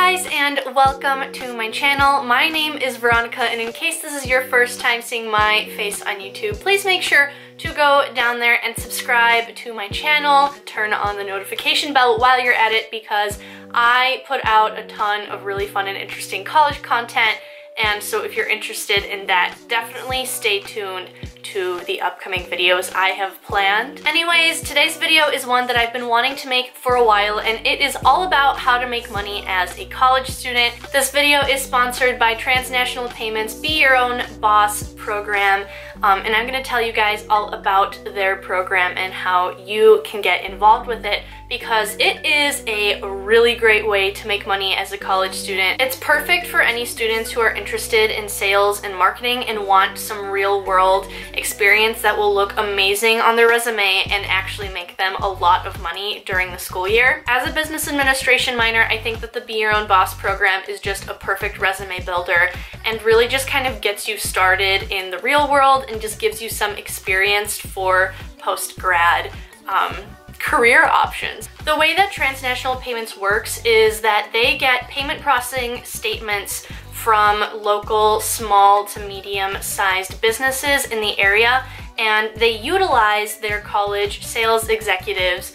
guys, and welcome to my channel. My name is Veronica, and in case this is your first time seeing my face on YouTube, please make sure to go down there and subscribe to my channel. Turn on the notification bell while you're at it because I put out a ton of really fun and interesting college content, and so if you're interested in that, definitely stay tuned to the upcoming videos I have planned. Anyways, today's video is one that I've been wanting to make for a while, and it is all about how to make money as a college student. This video is sponsored by Transnational Payments Be Your Own Boss program, and I'm going to tell you guys all about their program and how you can get involved with it because it is a really great way to make money as a college student. It's perfect for any students who are interested in sales and marketing and want some real-world experience that will look amazing on their resume and actually make them a lot of money during the school year. As a business administration minor, I think that the Be Your Own Boss program is just a perfect resume builder and really just kind of gets you started in the real world and just gives you some experience for post-grad career options. The way that Transnational Payments works is that they get payment processing statements from local small to medium-sized businesses in the area, and they utilize their college sales executives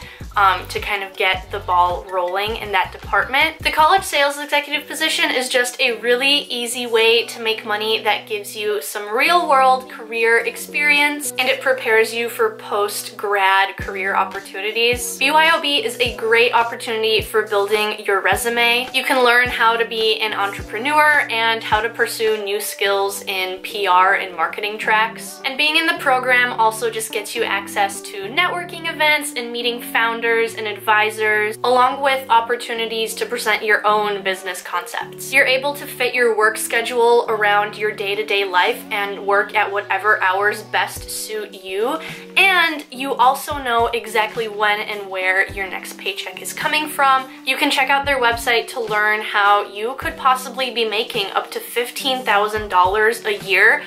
to kind of get the ball rolling in that department. The college sales executive position is just a really easy way to make money that gives you some real-world career experience, and it prepares you for post-grad career opportunities. BYOB is a great opportunity for building your resume. You can learn how to be an entrepreneur and how to pursue new skills in PR and marketing tracks. And being in the program also just gets you access to networking events and meeting founders and advisors, along with opportunities to present your own business concepts. You're able to fit your work schedule around your day-to-day life and work at whatever hours best suit you, and you also know exactly when and where your next paycheck is coming from. You can check out their website to learn how you could possibly be making up to $15,000 a year.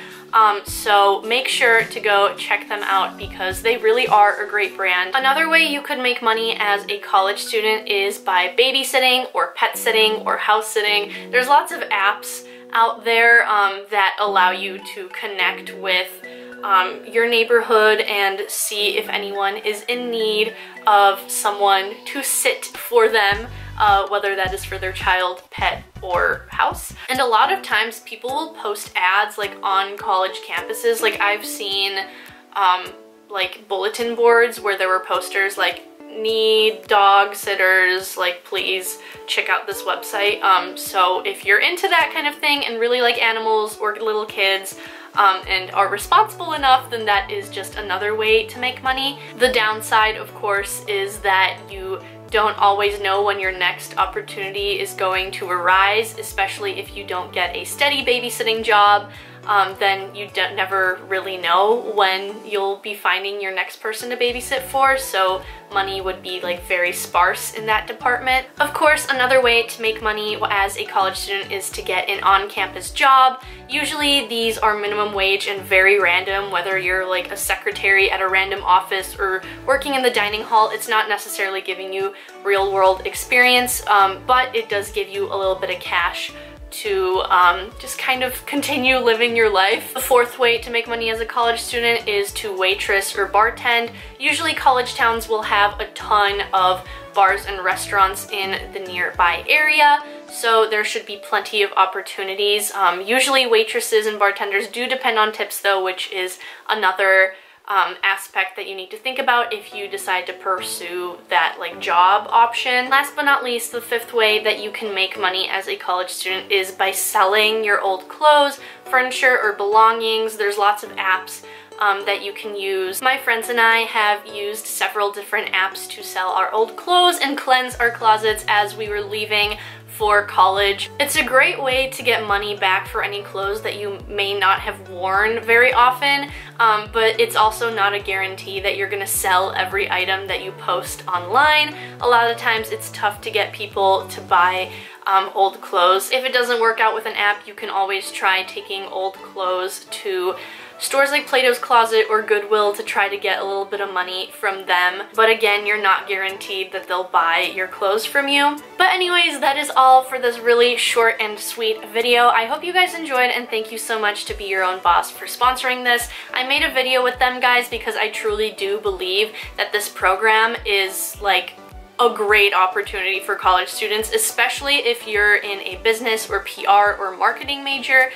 So make sure to go check them out because they really are a great brand. Another way you could make money as a college student is by babysitting or pet sitting or house sitting. There's lots of apps out there that allow you to connect with your neighborhood and see if anyone is in need of someone to sit for them, whether that is for their child, pet, or house. And a lot of times people will post ads like on college campuses. Like I've seen like bulletin boards where there were posters like need dog sitters, like please check out this website. So if you're into that kind of thing and really like animals or little kids, and are responsible enough, then that is just another way to make money. The downside, of course, is that you don't always know when your next opportunity is going to arise, especially if you don't get a steady babysitting job. Then you never really know when you'll be finding your next person to babysit for, so money would be like very sparse in that department. Of course, another way to make money as a college student is to get an on-campus job. Usually these are minimum wage and very random, whether you're like a secretary at a random office or working in the dining hall. It's not necessarily giving you real-world experience, but it does give you a little bit of cash to just kind of continue living your life. The fourth way to make money as a college student is to waitress or bartend. Usually college towns will have a ton of bars and restaurants in the nearby area, so there should be plenty of opportunities. Usually waitresses and bartenders do depend on tips though, which is another aspect that you need to think about if you decide to pursue that like job option. Last but not least, the fifth way that you can make money as a college student is by selling your old clothes, furniture, or belongings. There's lots of apps that you can use. My friends and I have used several different apps to sell our old clothes and cleanse our closets as we were leaving for college. It's a great way to get money back for any clothes that you may not have worn very often, but it's also not a guarantee that you're gonna sell every item that you post online. A lot of times it's tough to get people to buy old clothes. If it doesn't work out with an app, you can always try taking old clothes to stores like Plato's Closet or Goodwill to try to get a little bit of money from them. But again, you're not guaranteed that they'll buy your clothes from you. But anyways, that is all for this really short and sweet video. I hope you guys enjoyed, and thank you so much to Be Your Own Boss for sponsoring this. I made a video with them, guys, because I truly do believe that this program is like a great opportunity for college students, especially if you're in a business or PR or marketing major.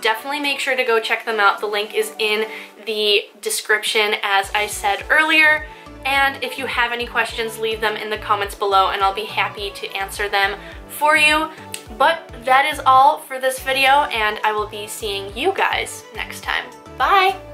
Definitely make sure to go check them out. The link is in the description, as I said earlier. And if you have any questions, leave them in the comments below and I'll be happy to answer them for you. But that is all for this video, and I will be seeing you guys next time. Bye!